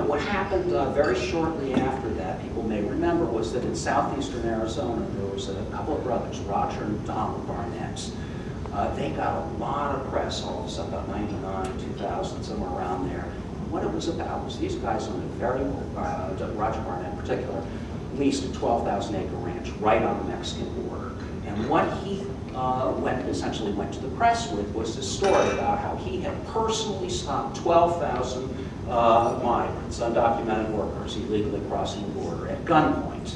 what happened very shortly after that, people may remember, was that in southeastern Arizona, there was a couple of brothers, Roger and Donald Barnett. They got a lot of press all of a sudden, about 99, 2000, somewhere around there. What it was about was these guys owned a very, Roger Barnett in particular, leased a 12,000-acre ranch right on the Mexican border. And what he essentially went to the press with was this story about how he had personally stopped 12,000 migrants, undocumented workers, illegally crossing the border at gunpoint.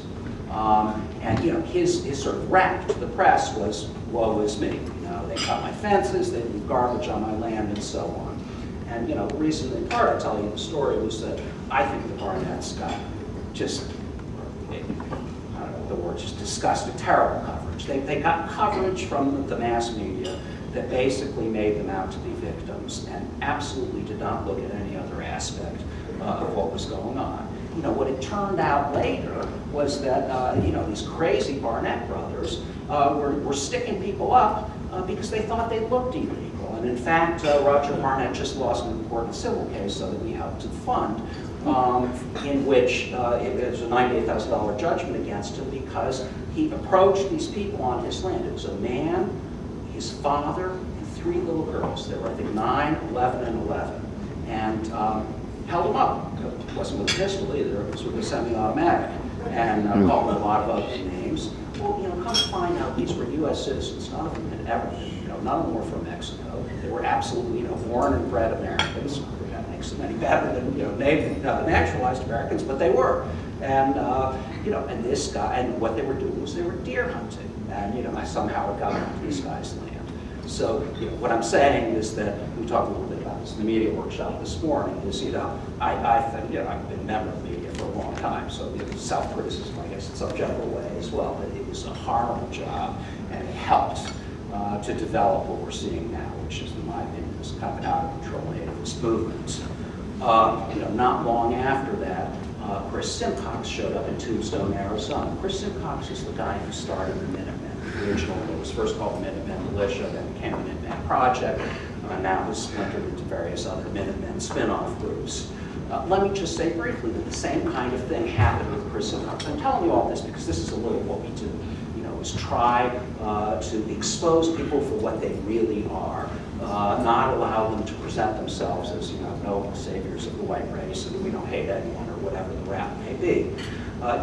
And you know, his sort of rap to the press was, "Woe is me. You know, they cut my fences, they leave garbage on my land, and so on." And you know, the reason in part I tell you the story was that I think the Barnetts got just, I don't know what the word, just disgusting, terrible coverage. They got coverage from the mass media that basically made them out to be victims and absolutely did not look at any other aspect of what was going on. You know, what it turned out later was that, you know, these crazy Barnett brothers were sticking people up because they thought they looked illegal. And in fact, Roger Barnett just lost an important civil case that we helped to fund, in which it was a $98,000 judgment against him because he approached these people on his land. It was a man, his father, and 3 little girls. They were, I think, 9, 11, and 11. And held them up. It wasn't with a pistol either, it was with a semi-automatic. And called them a lot of other names. Well, you know, come to find out, these were U.S. citizens. None of them had ever been, you know, none of them were from Mexico. They were absolutely, you know, born and bred Americans. That makes them any better than, you know, naturalized Americans, but they were. And, you know, and this guy, and what they were doing was they were deer hunting. And, you know, I somehow got onto this guy's land. So, you know, what I'm saying is that, we talked a little bit about this in the media workshop this morning, is, you know, I think, you know, I've been a member of the media for a long time, so you know, self-criticism, I guess, in some general way as well, but it was a horrible job, and it helped to develop what we're seeing now, which is, in my opinion, this kind of out-of-control nativist movement. You know, not long after that, Chris Simcox showed up in Tombstone, Arizona. Chris Simcox is the guy who started the Minutemen. Originally, it was first called the Minutemen Militia, then became the Minutemen Project, now has splintered into various other Minutemen spin-off groups. Let me just say briefly that the same kind of thing happened with Chris Simcox. I'm telling you all this because this is a little what we do, you know, is try to expose people for what they really are, not allow them to present themselves as, you know, noble saviors of the white race and we don't hate anyone or whatever the rap may be.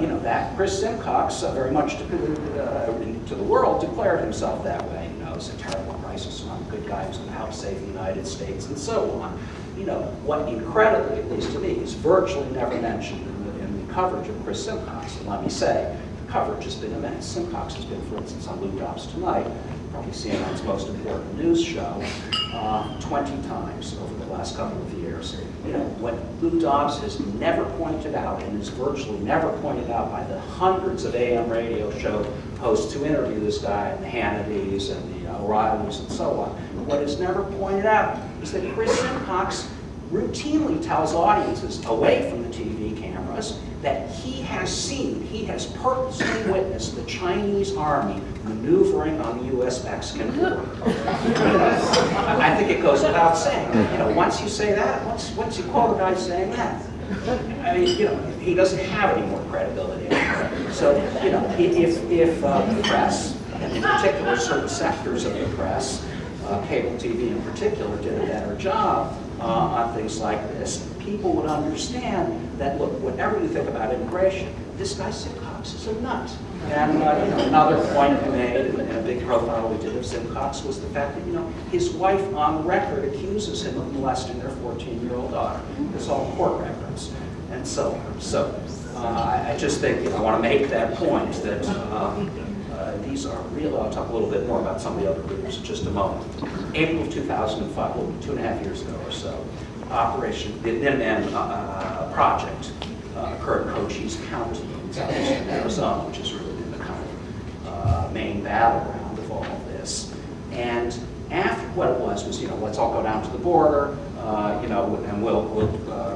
You know, that Chris Simcox, very much to the world, declared himself that way. You know, it's a terrible crisis, and I'm a good guy who's going to help save the United States, and so on. You know, what incredibly, at least to me, is virtually never mentioned in the coverage of Chris Simcox. And let me say, the coverage has been immense. Simcox has been, for instance, on Lou Dobbs Tonight, probably CNN's most important news show, 20 times over the last couple of years. You know, what Lou Dobbs has never pointed out, and is virtually never pointed out by the hundreds of AM radio show hosts who interview this guy, and the Hannitys and the O'Reillys and so on, what is never pointed out is that Chris Simcox routinely tells audiences away from the TV cameras that he has seen, he has purposely witnessed the Chinese army maneuvering on the U.S.-Mexican border. I think it goes without saying. You know, once you say that, once you quote a guy saying that, I mean, you know, he doesn't have any more credibility anymore. So, you know, if the press, and in particular certain sectors of the press, cable TV in particular, did a better job on things like this, people would understand that, look, whatever you think about immigration, this guy Simcox is a nut. And you know, another point we made in a big profile we did of Simcox was the fact that, you know, his wife on record accuses him of molesting their 14-year-old daughter. It's all court records and so on. So I just think, you know, I want to make that point that these are real. I'll talk a little bit more about some of the other groups in just a moment. April of 2005, well, 2.5 years ago or so, Operation the Minutemen Project occurred in Cochise County in southeastern Arizona, which has really been the kind of main battleground of all of this. And after what it was, you know, let's all go down to the border, you know, and we'll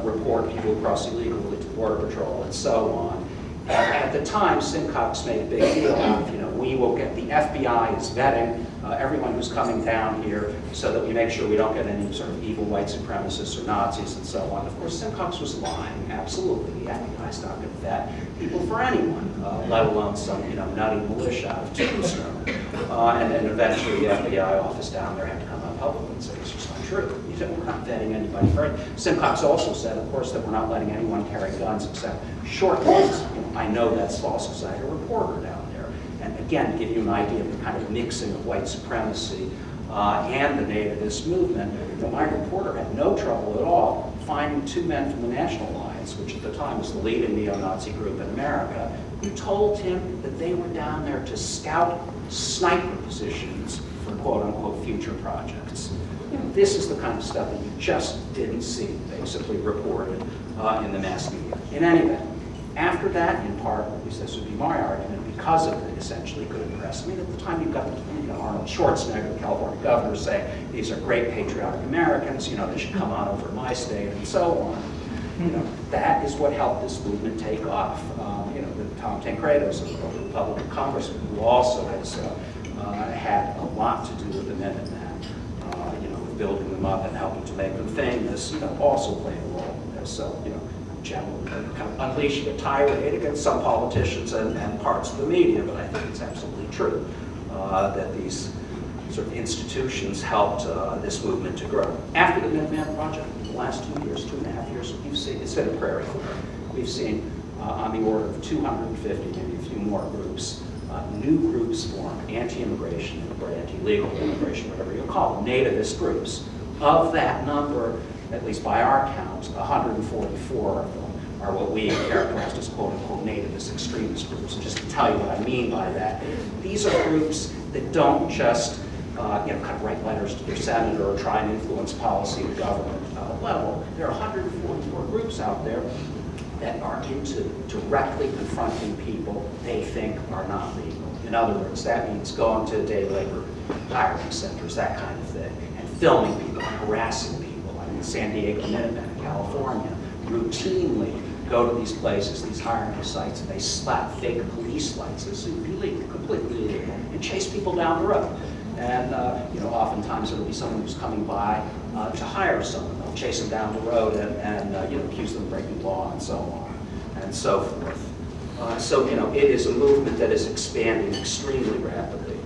report people who cross illegally to Border Patrol and so on. At the time, Simcox made a big deal out of, you know, we will get, the FBI is vetting everyone who's coming down here so that we make sure we don't get any sort of evil white supremacists or Nazis and so on. Of course, Simcox was lying, absolutely. The FBI's not going to vet people for anyone, let alone some nutty militia out of Tombstone. And then eventually the FBI office down there had to come out publicly and say, it's just not true. We're not vetting anybody for it. Simcox also said, of course, that we're not letting anyone carry guns except short guns. I know that's false because I had a reporter down there. And again, to give you an idea of the kind of mixing of white supremacy and the nativist movement, my reporter had no trouble at all finding two men from the National Alliance, which at the time was the leading neo-Nazi group in America, who told him that they were down there to scout sniper positions for quote-unquote future projects. This is the kind of stuff that you just didn't see basically reported in the mass media. In any event, after that, in part, at least this would be my argument, because of the essentially good press. I mean, at the time you've got Arnold Schwarzenegger, the California governor, saying these are great patriotic Americans, they should come on over to my state, and so on. That is what helped this movement take off. The Tom Tancredo's a Republican congressman who also has had a lot to do with the Minutemen, building them up and helping to make them famous, also played a role in this. So, generally kind of unleashing a tirade against some politicians and parts of the media, but I think it's absolutely true that these sort of institutions helped this movement to grow. After the Minuteman Project, the last 2 years, 2.5 years, we've seen, it's been a prairie fire. We've seen on the order of 250, maybe a few more groups, new groups form, anti-immigration or anti-legal immigration, whatever you call them, nativist groups. Of that number, at least by our count, 144 of them are what we characterized as quote-unquote nativist extremist groups. And just to tell you what I mean by that, these are groups that don't just kind of write letters to their senator or try and influence policy at government level. There are 144 groups out there that are into directly confronting people they think are not legal. In other words, that means going to day labor hiring centers, that kind of thing, and filming people and harassing people. I mean, San Diego Minutemen in California routinely go to these places, these hiring sites, and they slap fake police lights. This is illegal, completely illegal, and chase people down the road. And oftentimes it'll be someone who's coming by to hire someone. They'll chase them down the road and accuse them of breaking law and so on and so forth. So it is a movement that is expanding extremely rapidly.